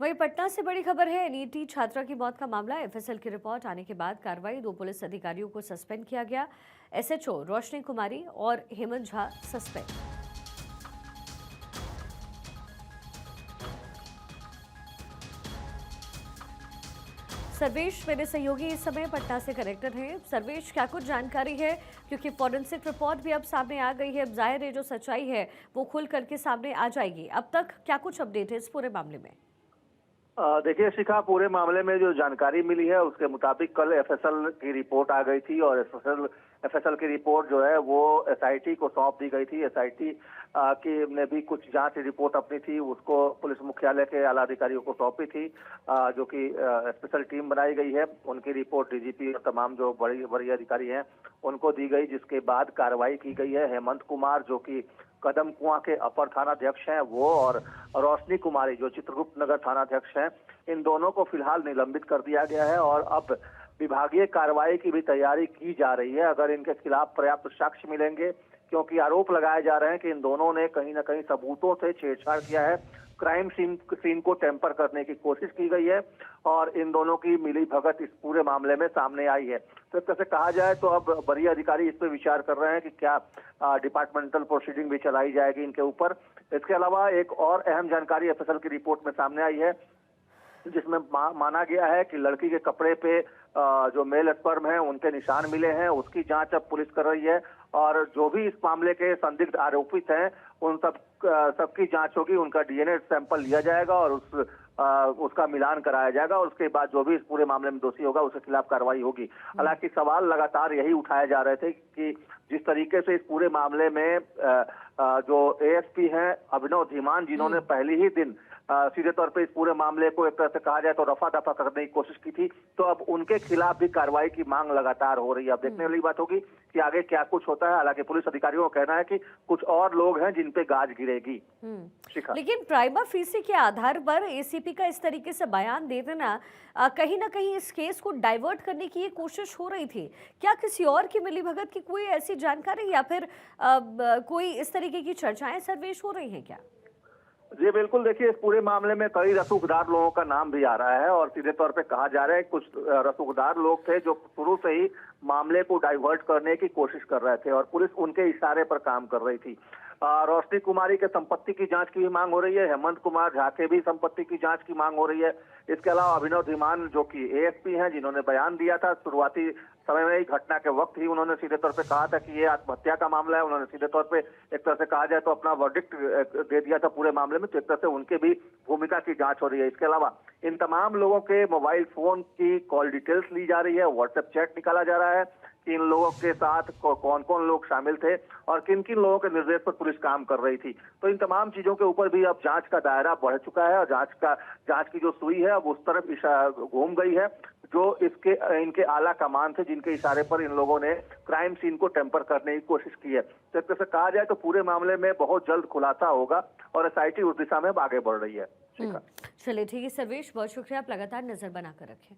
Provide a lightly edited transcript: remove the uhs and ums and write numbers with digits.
वहीं पटना से बड़ी खबर है। एनईटी छात्रा की मौत का मामला। एफएसएल की रिपोर्ट आने के बाद कार्रवाई। 2 पुलिस अधिकारियों को सस्पेंड किया गया। एसएचओ रोशनी कुमारी और हेमंत झा सस्पेंड। सर्वेश मेरे सहयोगी इस समय पटना से कनेक्टेड हैं। सर्वेश, क्या कुछ जानकारी है? क्योंकि फॉरेंसिक रिपोर्ट भी अब सामने आ गई है। अब जाहिर है जो सच्चाई है वो खुल करके सामने आ जाएगी। अब तक क्या कुछ अपडेट है इस पूरे मामले में? देखिए शिखा, पूरे मामले में जो जानकारी मिली है उसके मुताबिक कल एफएसएल की रिपोर्ट आ गई थी और एफएसएल की रिपोर्ट जो है वो एसआईटी को सौंप दी गई थी। एसआईटी की ने भी कुछ जांच रिपोर्ट अपनी थी, उसको पुलिस मुख्यालय के आला अधिकारियों को सौंपी थी, जो कि स्पेशल टीम बनाई गई है। उनकी रिपोर्ट डीजीपी और तमाम जो बड़ी अधिकारी हैं उनको दी गई, जिसके बाद कार्रवाई की गई है। हेमंत कुमार जो कि कदम कुआं के अपर थानाध्यक्ष हैं वो, और रोशनी कुमारी जो चित्रगुप्त नगर थानाध्यक्ष हैं, इन दोनों को फिलहाल निलंबित कर दिया गया है और अब विभागीय कार्रवाई की भी तैयारी की जा रही है। अगर इनके खिलाफ पर्याप्त साक्ष्य मिलेंगे, क्योंकि आरोप लगाए जा रहे हैं कि इन दोनों ने कहीं ना कहीं सबूतों से छेड़छाड़ किया है, क्राइम सीन को टेम्पर करने की कोशिश की गई है और इन दोनों की मिली भगत इस पूरे मामले में सामने आई है। तो एक तरह से कहा जाए तो अब वरीय अधिकारी इस पर विचार कर रहे हैं कि क्या डिपार्टमेंटल प्रोसीडिंग भी चलाई जाएगी इनके ऊपर। इसके अलावा एक और अहम जानकारी एफएसएल की रिपोर्ट में सामने आई है, जिसमें माना गया है कि लड़की के कपड़े पे जो मेल स्पर्म है उनके निशान मिले हैं। उसकी जांच अब पुलिस कर रही है और जो भी इस मामले के संदिग्ध आरोपित हैं उन सबकी जांच होगी। उनका डीएनए सैंपल लिया जाएगा और उसका मिलान कराया जाएगा और उसके बाद जो भी इस पूरे मामले में दोषी होगा उसके खिलाफ कार्रवाई होगी। हालांकि सवाल लगातार यही उठाए जा रहे थे कि जिस तरीके से इस पूरे मामले में जो एएसपी हैं अभिनव धीमान, जिन्होंने पहले ही दिन सीधे तौर पे इस पूरे मामले को एक तरह से कहा जाए तो रफा दफा करने की कोशिश की थी, तो अब उनके खिलाफ भी कार्रवाई की मांग लगातार हो रही है। अब देखने वाली बात होगी कि आगे क्या कुछ होता है। हालांकि पुलिस अधिकारियों का कहना है कि कुछ और लोग हैं जिन पे गाज गिरेगी। लेकिन प्राइमा फीसी के आधार पर एसीपी का इस तरीके से बयान दे देना कहीं ना कहीं इस केस को डाइवर्ट करने की ये कोशिश हो रही थी। क्या किसी और की मिलीभगत की कोई ऐसी जानकारी या फिर कोई इस तरीके की चर्चाएं सर्वेश हो रही हैं क्या? जी बिल्कुल, देखिए इस पूरे मामले में कई रसूखदार लोगों का नाम भी आ रहा है और सीधे तौर पे कहा जा रहा है कुछ रसूखदार लोग थे जो शुरू से ही मामले को डाइवर्ट करने की कोशिश कर रहे थे और पुलिस उनके इशारे पर काम कर रही थी। रोशनी कुमारी के संपत्ति की जांच की भी मांग हो रही है, हेमंत कुमार झा के भी संपत्ति की जांच की मांग हो रही है। इसके अलावा अभिनव धीमान जो कि एएसपी हैं, जिन्होंने बयान दिया था शुरुआती समय में ही, घटना के वक्त ही उन्होंने सीधे तौर पे कहा था कि ये आत्महत्या का मामला है। उन्होंने सीधे तौर पे एक तरह से कहा जाए तो अपना वर्डिक्ट दे दिया था पूरे मामले में, तो एक तरह से उनके भी भूमिका की जांच हो रही है। इसके अलावा इन तमाम लोगों के मोबाइल फोन की कॉल डिटेल्स ली जा रही है, व्हाट्सएप चैट निकाला जा रहा है कि इन लोगों के साथ कौन कौन लोग शामिल थे और किन किन लोगों के निर्देश पर पुलिस काम कर रही थी। तो इन तमाम चीजों के ऊपर भी अब जांच का दायरा बढ़ चुका है और जांच की जो सुई है अब उस तरफ घूम गई है जो इनके आला कमान थे, जिनके इशारे पर इन लोगों ने क्राइम सीन को टेम्पर करने की कोशिश की है। तो एक तरह से कहा जाए तो पूरे मामले में बहुत जल्द खुलासा होगा और एसआईटी उस दिशा में आगे बढ़ रही है। चलिए ठीक है सर्वेश, बहुत शुक्रिया। आप लगातार नजर बनाकर रखें।